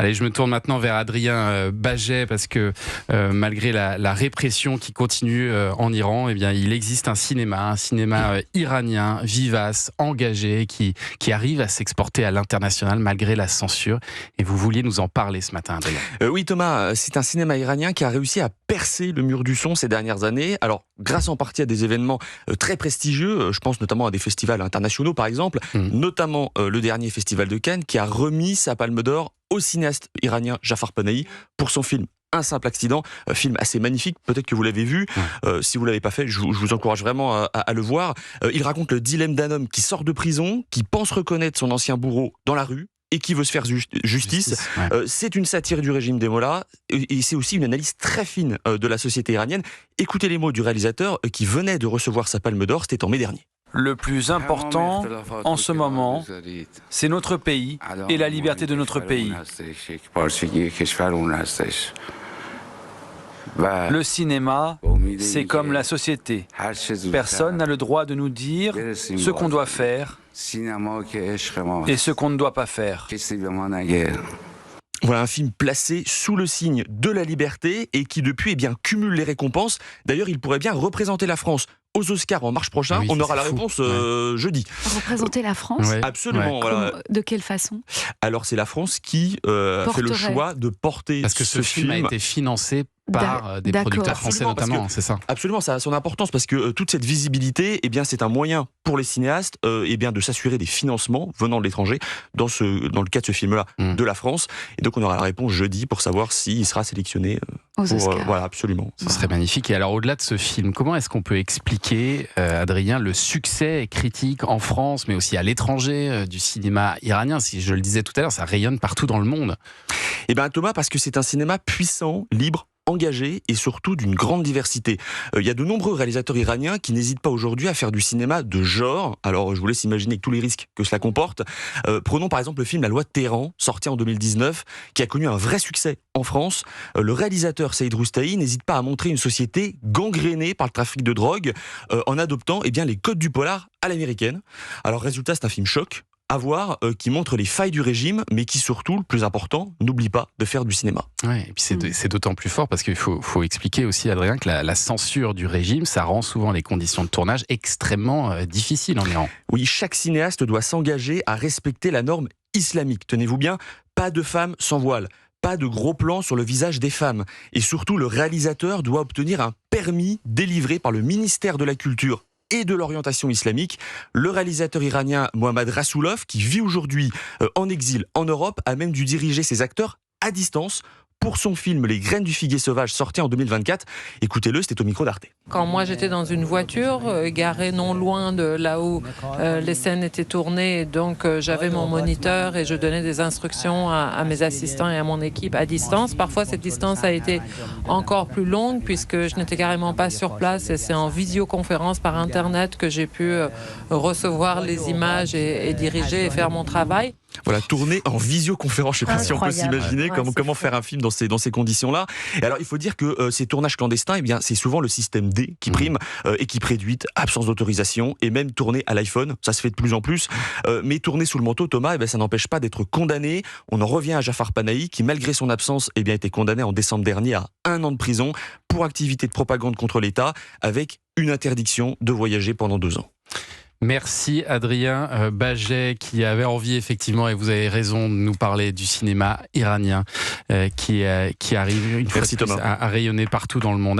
Allez, je me tourne maintenant vers Adrien Baget parce que malgré la répression qui continue en Iran, eh bien, il existe un cinéma iranien, vivace, engagé, qui arrive à s'exporter à l'international malgré la censure. Et vous vouliez nous en parler ce matin, Adrien. Oui Thomas, c'est un cinéma iranien qui a réussi à percer le mur du son ces dernières années. Alors, grâce en partie à des événements très prestigieux, je pense notamment à des festivals internationaux par exemple, notamment le dernier festival de Cannes qui a remis sa palme d'or au cinéaste iranien Jafar Panahi pour son film Un simple accident, film assez magnifique, peut-être que vous l'avez vu. Si vous ne l'avez pas fait, je vous encourage vraiment à le voir. Il raconte le dilemme d'un homme qui sort de prison, qui pense reconnaître son ancien bourreau dans la rue et qui veut se faire justice. Ouais. C'est une satire du régime des mollahs et c'est aussi une analyse très fine de la société iranienne. Écoutez les mots du réalisateur qui venait de recevoir sa palme d'or, c'était en mai dernier. Le plus important en ce moment, c'est notre pays et la liberté de notre pays. Le cinéma, c'est comme la société. Personne n'a le droit de nous dire ce qu'on doit faire et ce qu'on ne doit pas faire. Voilà un film placé sous le signe de la liberté et qui depuis cumule les récompenses. D'ailleurs, il pourrait bien représenter la France aux Oscars en mars prochain. Oui, on aura la réponse jeudi. Représenter la France ? Absolument. Ouais. Voilà. De quelle façon ? Alors c'est la France qui fait le choix de porter parce que ce film a été financé par des producteurs français notamment, c'est ça. Absolument, ça a son importance parce que toute cette visibilité, c'est un moyen pour les cinéastes de s'assurer des financements venant de l'étranger dans le cas de ce film-là de la France. Et donc on aura la réponse jeudi pour savoir s'il sera sélectionné aux Oscars. Voilà, absolument. Ce serait magnifique. Et alors au-delà de ce film, comment est-ce qu'on peut expliquer, Adrien, le succès critique en France, mais aussi à l'étranger du cinéma iranien ? Si je le disais tout à l'heure, ça rayonne partout dans le monde. Thomas, parce que c'est un cinéma puissant, libre, engagé et surtout d'une grande diversité. Il y a de nombreux réalisateurs iraniens qui n'hésitent pas aujourd'hui à faire du cinéma de genre. Alors je vous laisse imaginer tous les risques que cela comporte. Prenons par exemple le film La Loi de Téhéran, sorti en 2019, qui a connu un vrai succès en France. Le réalisateur Saïd Roustahi n'hésite pas à montrer une société gangrénée par le trafic de drogue en adoptant les codes du polar à l'américaine. Alors résultat, c'est un film choc à voir, qui montre les failles du régime, mais qui surtout, le plus important, n'oublie pas de faire du cinéma. Ouais, et puis c'est d'autant plus fort parce qu'il faut expliquer aussi, Adrien, que la censure du régime, ça rend souvent les conditions de tournage extrêmement difficiles en Iran. Oui, chaque cinéaste doit s'engager à respecter la norme islamique. Tenez-vous bien, pas de femmes sans voile. Pas de gros plans sur le visage des femmes. Et surtout, le réalisateur doit obtenir un permis délivré par le ministère de la Culture et de l'orientation islamique. Le réalisateur iranien Mohammad Rasoulov, qui vit aujourd'hui en exil en Europe, a même dû diriger ses acteurs à distance pour son film Les Graines du Figuier Sauvage, sorti en 2024. Écoutez-le, c'était au micro d'Arte. Quand moi j'étais dans une voiture, garée non loin de là où les scènes étaient tournées, donc j'avais mon moniteur et je donnais des instructions à mes assistants et à mon équipe à distance. Parfois cette distance a été encore plus longue puisque je n'étais carrément pas sur place et c'est en visioconférence par internet que j'ai pu recevoir les images et diriger et faire mon travail. Voilà, tourner en visioconférence, je ne sais pas si on peut s'imaginer comment faire un film dans ces conditions-là. Et alors, il faut dire que ces tournages clandestins, c'est souvent le système D qui prime, équipe réduite, absence d'autorisation, et même tourner à l'iPhone, ça se fait de plus en plus. Mais tourner sous le manteau, Thomas, ça n'empêche pas d'être condamné. On en revient à Jafar Panahi, qui malgré son absence, était condamné en décembre dernier à 1 an de prison pour activité de propagande contre l'État, avec une interdiction de voyager pendant 2 ans. Merci Adrien Baget qui avait envie effectivement, et vous avez raison, de nous parler du cinéma iranien qui arrive une fois de plus à rayonner partout dans le monde. Allez,